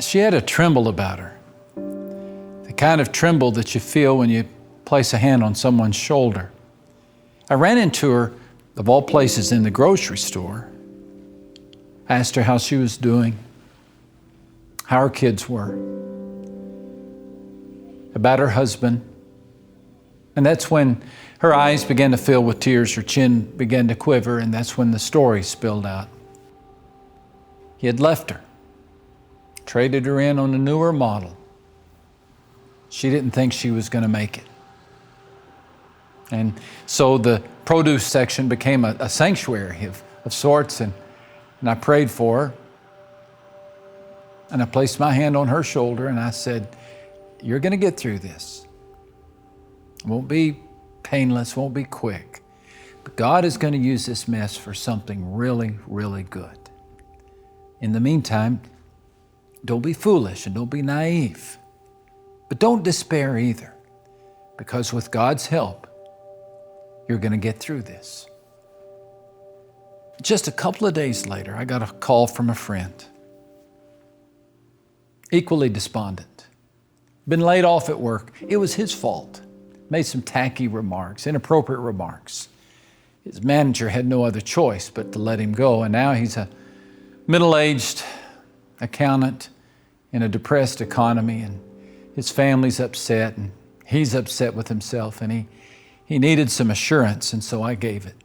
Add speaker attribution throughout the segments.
Speaker 1: she had a tremble about her. The kind of tremble that you feel when you place a hand on someone's shoulder. I ran into her, of all places, in the grocery store. I asked her how she was doing, how her kids were, about her husband. And that's when her eyes began to fill with tears, her chin began to quiver, and that's when the story spilled out. He had left her, traded her in on a newer model. She didn't think she was going to make it. And so the produce section became a sanctuary of sorts, and I prayed for her. And I placed my hand on her shoulder and I said, you're going to get through this. It won't be painless, won't be quick. But God is going to use this mess for something really, really good. In the meantime, don't be foolish and don't be naive. But don't despair either, because with God's help, you're going to get through this. Just a couple of days later, I got a call from a friend, equally despondent. Been laid off at work. It was his fault. Made some tacky remarks, inappropriate remarks. His manager had no other choice but to let him go, and now he's a middle-aged accountant in a depressed economy, and his family's upset, and he's upset with himself, and he needed some assurance, and so I gave it.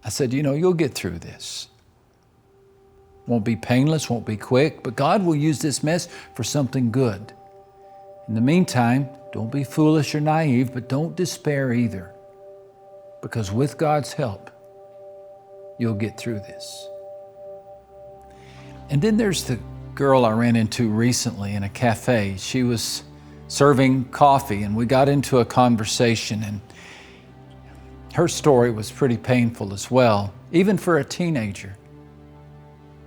Speaker 1: I said, you'll get through this. Won't be painless, won't be quick, but God will use this mess for something good. In the meantime, don't be foolish or naive, but don't despair either, because with God's help, you'll get through this. And then there's the girl I ran into recently in a cafe. She was serving coffee, and we got into a conversation, and her story was pretty painful as well, even for a teenager.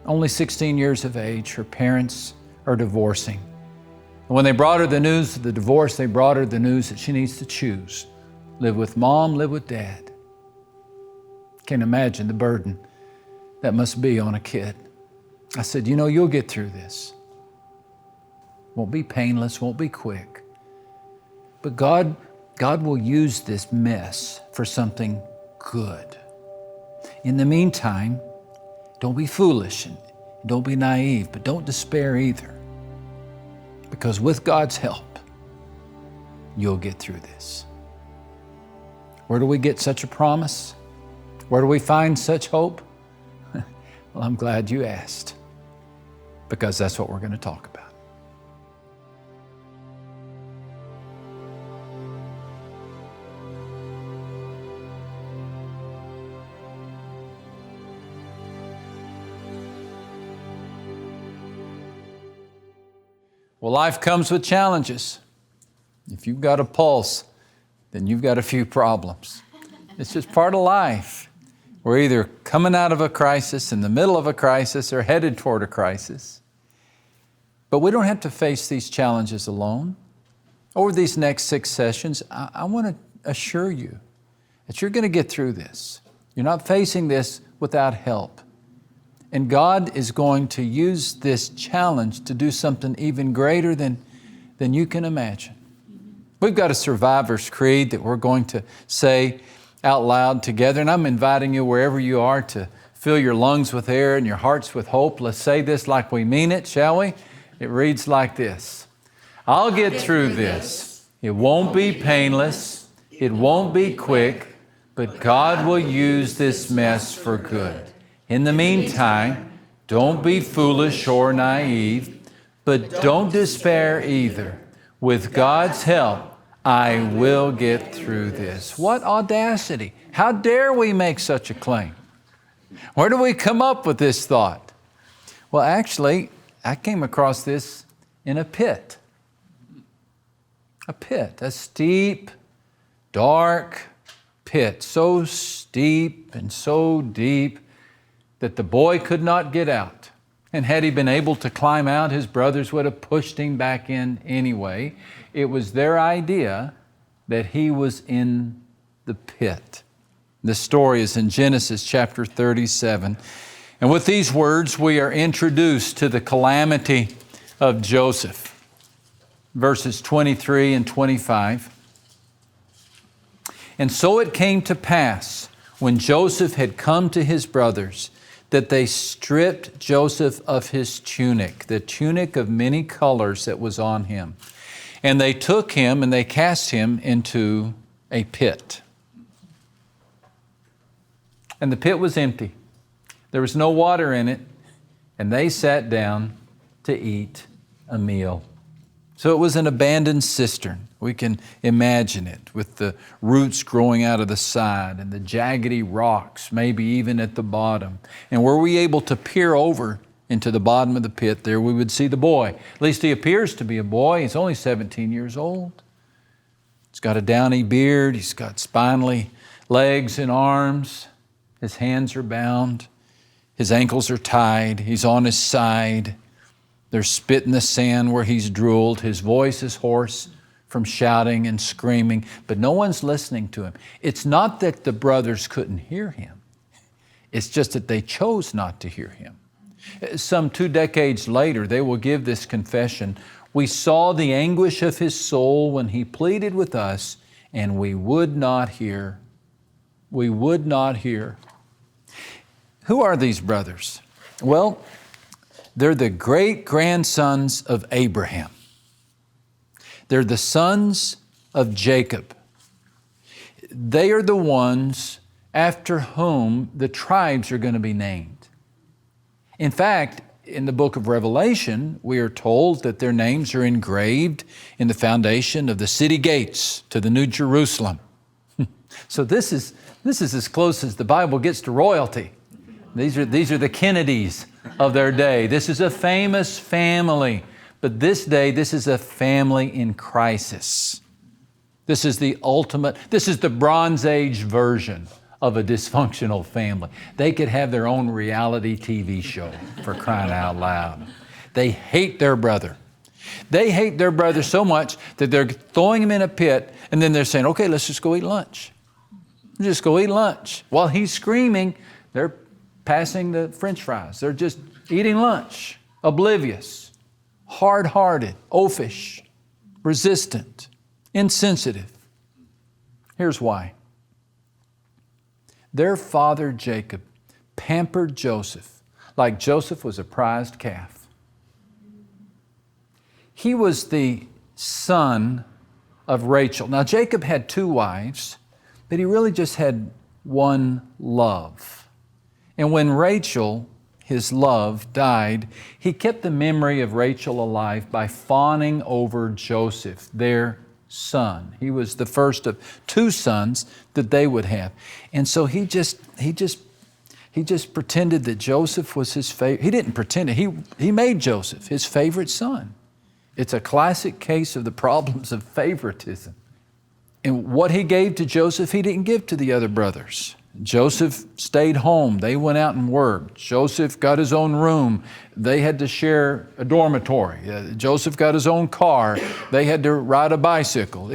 Speaker 1: Only 16 years of age, her parents are divorcing. And when they brought her the news of the divorce, they brought her the news that she needs to choose. Live with mom, live with dad. Can't imagine the burden that must be on a kid. I said, you'll get through this. Won't be painless, won't be quick. But God will use this mess for something good. In the meantime, don't be foolish and don't be naive, but don't despair either. Because with God's help, you'll get through this. Where do we get such a promise? Where do we find such hope? Well, I'm glad you asked, because that's what we're going to talk about. Well, life comes with challenges. If you've got a pulse, then you've got a few problems. It's just part of life. We're either coming out of a crisis, in the middle of a crisis, or headed toward a crisis. But we don't have to face these challenges alone. Over these next 6 sessions, I want to assure you that you're going to get through this. You're not facing this without help. And God is going to use this challenge to do something even greater than you can imagine. We've got a survivor's creed that we're going to say out loud together. And I'm inviting you wherever you are to fill your lungs with air and your hearts with hope. Let's say this like we mean it, shall we? It reads like this. I'll get through this. It won't be painless. It won't be quick. But God will use this mess for good. In the meantime, don't be foolish or naive, but don't despair either. With God's help, I will get through this. What audacity! How dare we make such a claim? Where do we come up with this thought? Well, actually, I came across this in a pit. A pit, a steep, dark pit, so steep and so deep that the boy could not get out. And had he been able to climb out, his brothers would have pushed him back in anyway. It was their idea that he was in the pit. The story is in Genesis chapter 37. And with these words, we are introduced to the calamity of Joseph, verses 23 and 25. And so it came to pass, when Joseph had come to his brothers, that they stripped Joseph of his tunic, the tunic of many colors that was on him. And they took him and they cast him into a pit. And the pit was empty. There was no water in it. And they sat down to eat a meal. So it was an abandoned cistern. We can imagine it with the roots growing out of the side and the jaggedy rocks, maybe even at the bottom. And were we able to peer over into the bottom of the pit, there we would see the boy. At least he appears to be a boy. He's only 17 years old. He's got a downy beard. He's got spindly legs and arms. His hands are bound. His ankles are tied. He's on his side. There's spit in the sand where he's drooled. His voice is hoarse from shouting and screaming, but no one's listening to him. It's not that the brothers couldn't hear him. It's just that they chose not to hear him. Some 2 decades later, they will give this confession. We saw the anguish of his soul when he pleaded with us, and we would not hear. We would not hear. Who are these brothers? Well, they're the great-grandsons of Abraham. They're the sons of Jacob. They are the ones after whom the tribes are going to be named. In fact, in the book of Revelation, we are told that their names are engraved in the foundation of the city gates to the New Jerusalem. So this is as close as the Bible gets to royalty. These are the Kennedys of their day. This is a famous family. But this day, this is a family in crisis. This is the Bronze Age version of a dysfunctional family. They could have their own reality TV show, for crying out loud. They hate their brother. They hate their brother so much that they're throwing him in a pit, and then they're saying, okay, let's just go eat lunch. Just go eat lunch. While he's screaming, they're passing the French fries. They're just eating lunch, oblivious, hard-hearted, oafish, resistant, insensitive. Here's why. Their father Jacob pampered Joseph like Joseph was a prized calf. He was the son of Rachel. Now Jacob had 2 wives, but he really just had one love. And when Rachel, his love, died, he kept the memory of Rachel alive by fawning over Joseph, their son. He was the first of 2 sons that they would have. And so he just pretended that Joseph was his favorite. He didn't pretend it. He made Joseph his favorite son. It's a classic case of the problems of favoritism. And what he gave to Joseph, he didn't give to the other brothers. Joseph stayed home. They went out and worked. Joseph got his own room. They had to share a dormitory. Joseph got his own car. They had to ride a bicycle.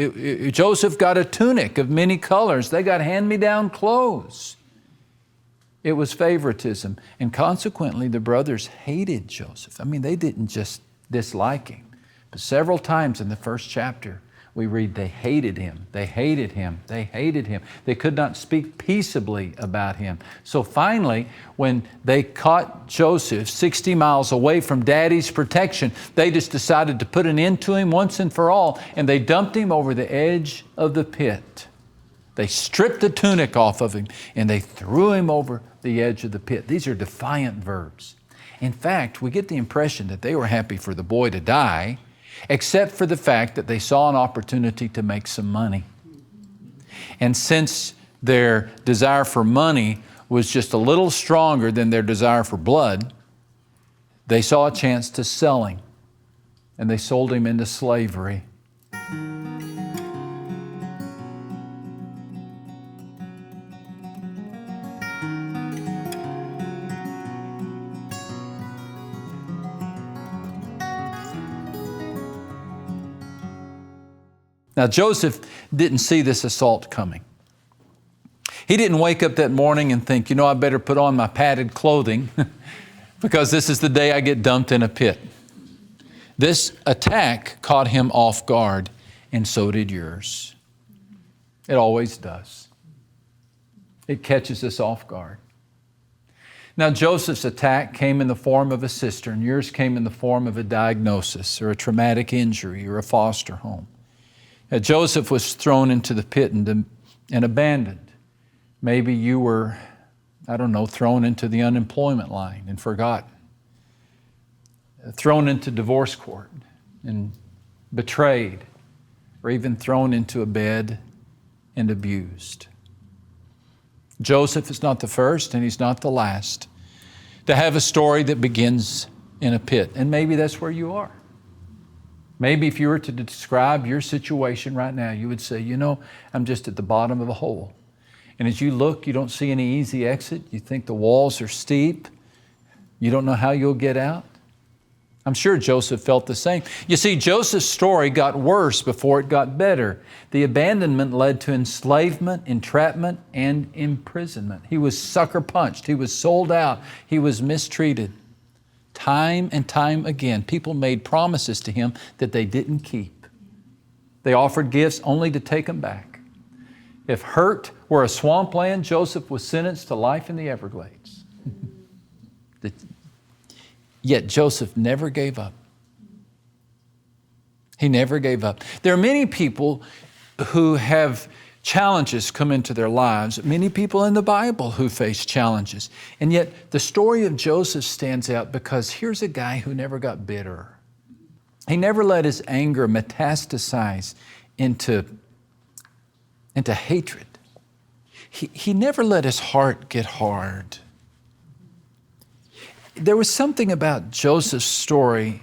Speaker 1: Joseph got a tunic of many colors. They got hand-me-down clothes. It was favoritism. And consequently, the brothers hated Joseph. I mean, they didn't just dislike him. But several times in the first chapter, we read they hated him, they hated him, they hated him. They could not speak peaceably about him. So finally, when they caught Joseph 60 miles away from Daddy's protection, they just decided to put an end to him once and for all, and they dumped him over the edge of the pit. They stripped the tunic off of him, and they threw him over the edge of the pit. These are defiant verbs. In fact, we get the impression that they were happy for the boy to die, except for the fact that they saw an opportunity to make some money. And since their desire for money was just a little stronger than their desire for blood, they saw a chance to sell him, and they sold him into slavery. Now, Joseph didn't see this assault coming. He didn't wake up that morning and think, I better put on my padded clothing because this is the day I get dumped in a pit. This attack caught him off guard, and so did yours. It always does. It catches us off guard. Now, Joseph's attack came in the form of a cistern. Yours came in the form of a diagnosis or a traumatic injury or a foster home. Joseph was thrown into the pit and abandoned. Maybe you were, thrown into the unemployment line and forgotten. Thrown into divorce court and betrayed, or even thrown into a bed and abused. Joseph is not the first and he's not the last to have a story that begins in a pit. And maybe that's where you are. Maybe if you were to describe your situation right now, you would say, I'm just at the bottom of a hole. And as you look, you don't see any easy exit. You think the walls are steep. You don't know how you'll get out. I'm sure Joseph felt the same. You see, Joseph's story got worse before it got better. The abandonment led to enslavement, entrapment, and imprisonment. He was sucker punched. He was sold out. He was mistreated. Time and time again, people made promises to him that they didn't keep. They offered gifts only to take them back. If hurt were a swampland, Joseph was sentenced to life in the Everglades. Yet Joseph never gave up. He never gave up. There are many people who have challenges come into their lives, many people in the Bible who face challenges. And yet the story of Joseph stands out because here's a guy who never got bitter. He never let his anger metastasize into hatred. He never let his heart get hard. There was something about Joseph's story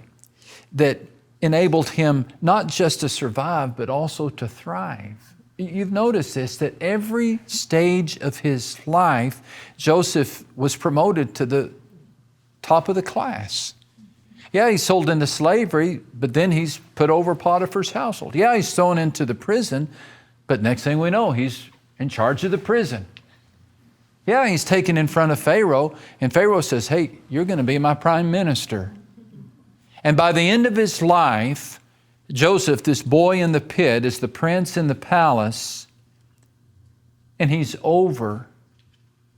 Speaker 1: that enabled him not just to survive, but also to thrive. You've noticed this, that every stage of his life, Joseph was promoted to the top of the class. Yeah, he's sold into slavery, but then he's put over Potiphar's household. Yeah, he's thrown into the prison, but next thing we know, he's in charge of the prison. Yeah, he's taken in front of Pharaoh, and Pharaoh says, hey, you're going to be my prime minister. And by the end of his life, Joseph, this boy in the pit, is the prince in the palace, and he's over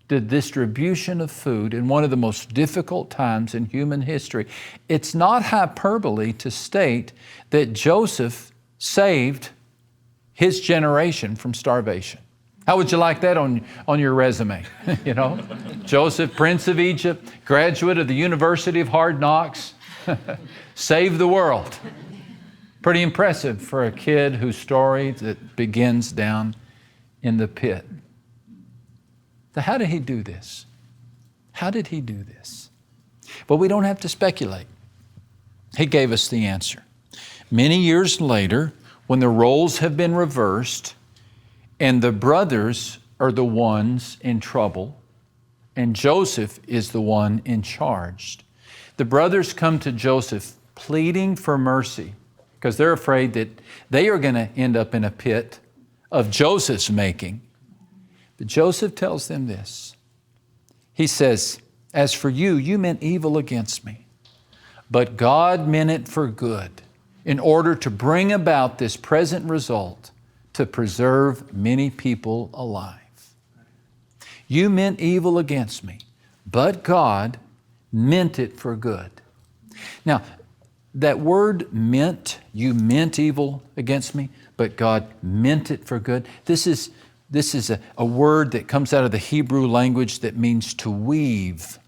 Speaker 1: the distribution of food in one of the most difficult times in human history. It's not hyperbole to state that Joseph saved his generation from starvation. How would you like that on your resume? Joseph, Prince of Egypt, graduate of the University of Hard Knocks, saved the world. Pretty impressive for a kid whose story that begins down in the pit. So how did he do this? How did he do this? Well, we don't have to speculate. He gave us the answer. Many years later, when the roles have been reversed, and the brothers are the ones in trouble, and Joseph is the one in charge. The brothers come to Joseph pleading for mercy because they're afraid that they are going to end up in a pit of Joseph's making. But Joseph tells them this. He says, as for you, you meant evil against me, but God meant it for good in order to bring about this present result, to preserve many people alive. You meant evil against me, but God meant it for good. Now, that word meant, you meant evil against me, but God meant it for good. This is a word that comes out of the Hebrew language that means to weave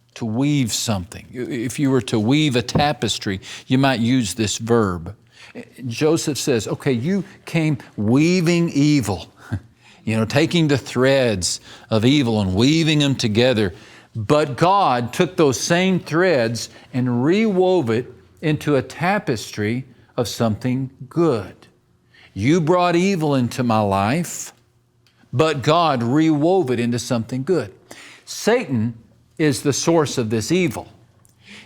Speaker 1: something. If you were to weave a tapestry, you might use this verb. Joseph says, okay, you came weaving evil, taking the threads of evil and weaving them together. But God took those same threads and rewove it into a tapestry of something good. You brought evil into my life, but God rewove it into something good. Satan is the source of this evil,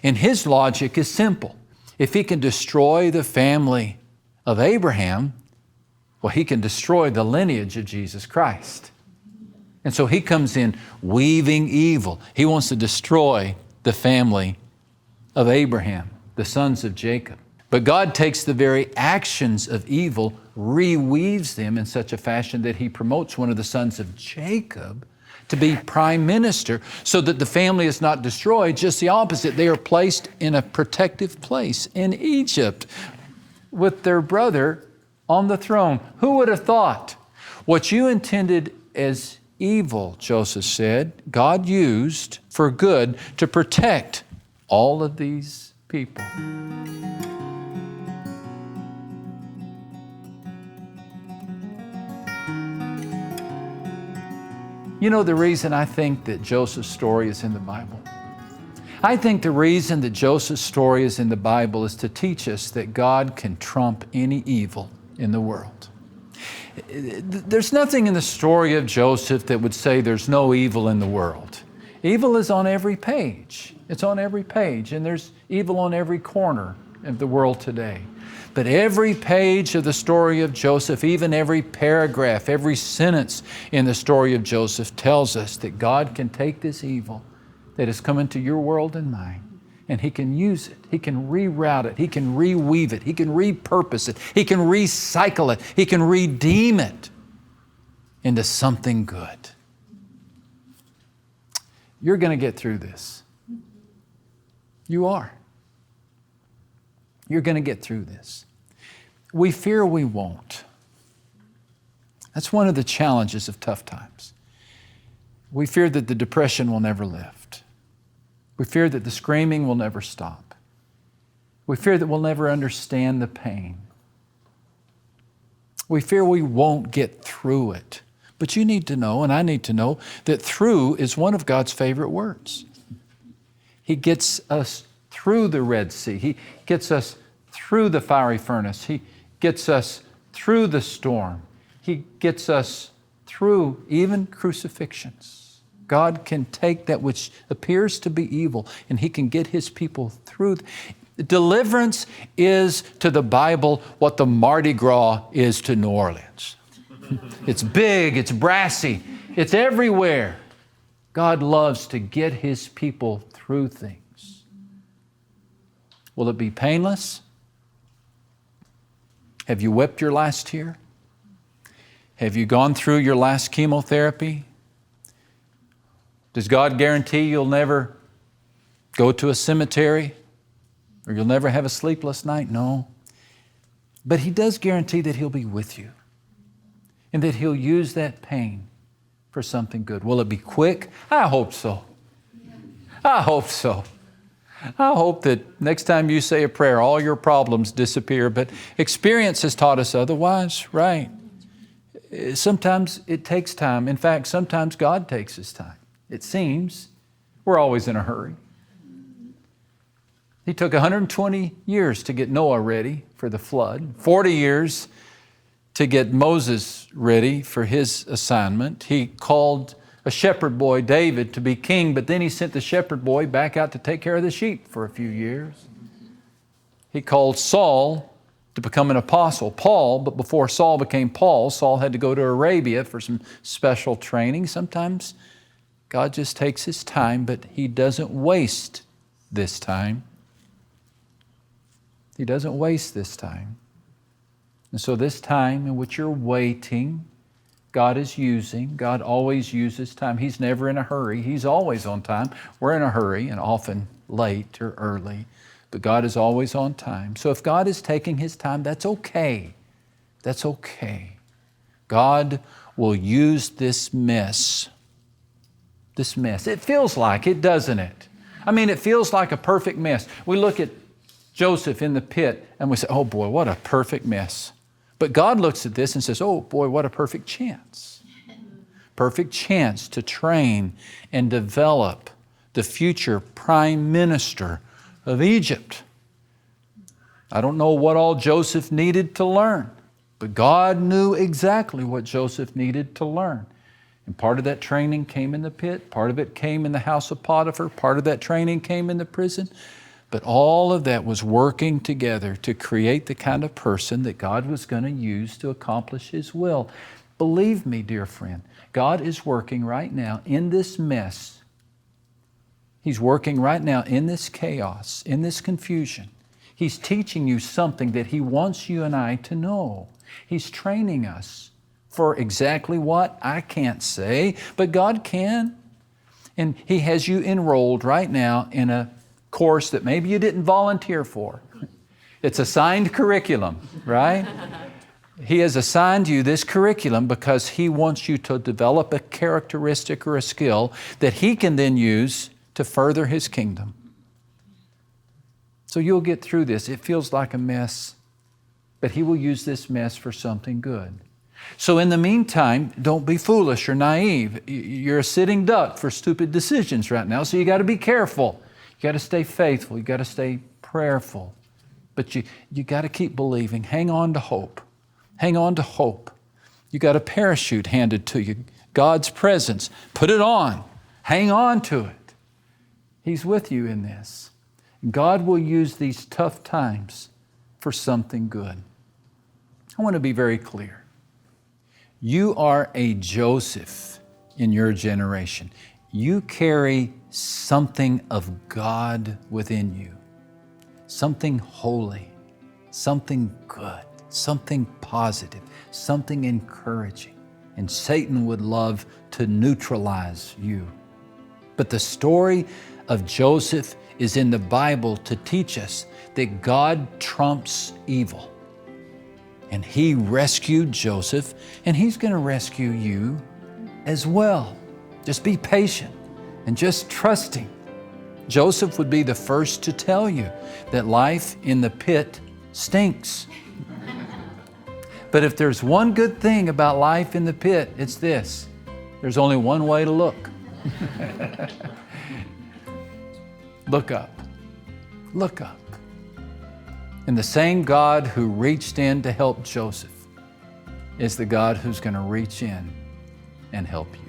Speaker 1: and his logic is simple. If he can destroy the family of Abraham, well, he can destroy the lineage of Jesus Christ. And so he comes in weaving evil. He wants to destroy the family of Abraham, the sons of Jacob. But God takes the very actions of evil, reweaves them in such a fashion that He promotes one of the sons of Jacob to be prime minister, so that the family is not destroyed. Just the opposite. They are placed in a protective place in Egypt with their brother on the throne. Who would have thought? What you intended as evil, Joseph said, God used for good to protect all of these people. You know the reason I think that Joseph's story is in the Bible? I think the reason that Joseph's story is in the Bible is to teach us that God can trump any evil in the world. There's nothing in the story of Joseph that would say there's no evil in the world. Evil is on every page. It's on every page, and there's evil on every corner of the world today. But every page of the story of Joseph, even every paragraph, every sentence in the story of Joseph tells us that God can take this evil that has come into your world and mine, and He can use it. He can reroute it. He can reweave it. He can repurpose it. He can recycle it. He can redeem it into something good. You're going to get through this. You are. You're going to get through this. We fear we won't. That's one of the challenges of tough times. We fear that the depression will never lift. We fear that the screaming will never stop. We fear that we'll never understand the pain. We fear we won't get through it. But you need to know, and I need to know, that through is one of God's favorite words. He gets us through the Red Sea. He gets us through the fiery furnace. He gets us through the storm. He gets us through even crucifixions. God can take that which appears to be evil, and He can get His people through. Deliverance is to the Bible what the Mardi Gras is to New Orleans. It's big, it's brassy, it's everywhere. God loves to get His people through things. Will it be painless? Have you wept your last tear? Have you gone through your last chemotherapy? Does God guarantee you'll never go to a cemetery or you'll never have a sleepless night? No. But He does guarantee that He'll be with you and that He'll use that pain for something good. Will it be quick? I hope so. I hope so. I hope that next time you say a prayer, all your problems disappear, but experience has taught us otherwise, right? Sometimes it takes time. In fact, sometimes God takes His time. It seems we're always in a hurry. He took 120 years to get Noah ready for the flood, 40 years to get Moses ready for his assignment. He called a shepherd boy, David, to be king, but then He sent the shepherd boy back out to take care of the sheep for a few years. He called Saul to become an apostle, Paul, but before Saul became Paul, Saul had to go to Arabia for some special training. Sometimes God just takes His time, but He doesn't waste this time. He doesn't waste this time. And so this time in which you're waiting, God is using. God always uses time. He's never in a hurry. He's always on time. We're in a hurry and often late or early, but God is always on time. So if God is taking His time, that's okay. That's okay. God will use this mess. This mess. It feels like it, doesn't it? I mean, it feels like a perfect mess. We look at Joseph in the pit and we say, oh boy, what a perfect mess. But God looks at this and says, oh boy, what a perfect chance. Perfect chance to train and develop the future prime minister of Egypt. I don't know what all Joseph needed to learn, but God knew exactly what Joseph needed to learn. And part of that training came in the pit, part of it came in the house of Potiphar, part of that training came in the prison. But all of that was working together to create the kind of person that God was going to use to accomplish His will. Believe me, dear friend, God is working right now in this mess. He's working right now in this chaos, in this confusion. He's teaching you something that He wants you and I to know. He's training us for exactly what? I can't say, but God can. And He has you enrolled right now in a course that maybe you didn't volunteer for. It's assigned curriculum, right? He has assigned you this curriculum because He wants you to develop a characteristic or a skill that He can then use to further His kingdom. So you'll get through this. It feels like a mess, but He will use this mess for something good. So in the meantime, don't be foolish or naive. You're a sitting duck for stupid decisions right now, so you got to be careful. You got to stay faithful. You got to stay prayerful. But you got to keep believing. Hang on to hope. Hang on to hope. You got a parachute handed to you. God's presence. Put it on. Hang on to it. He's with you in this. God will use these tough times for something good. I want to be very clear. You are a Joseph in your generation. You carry something of God within you. Something holy, something good, something positive, something encouraging. And Satan would love to neutralize you. But the story of Joseph is in the Bible to teach us that God trumps evil. And He rescued Joseph, and He's going to rescue you as well. Just be patient and just trust Him. Joseph would be the first to tell you that life in the pit stinks. But if there's one good thing about life in the pit, it's this. There's only one way to look. Look up. Look up. And the same God who reached in to help Joseph is the God who's going to reach in and help you.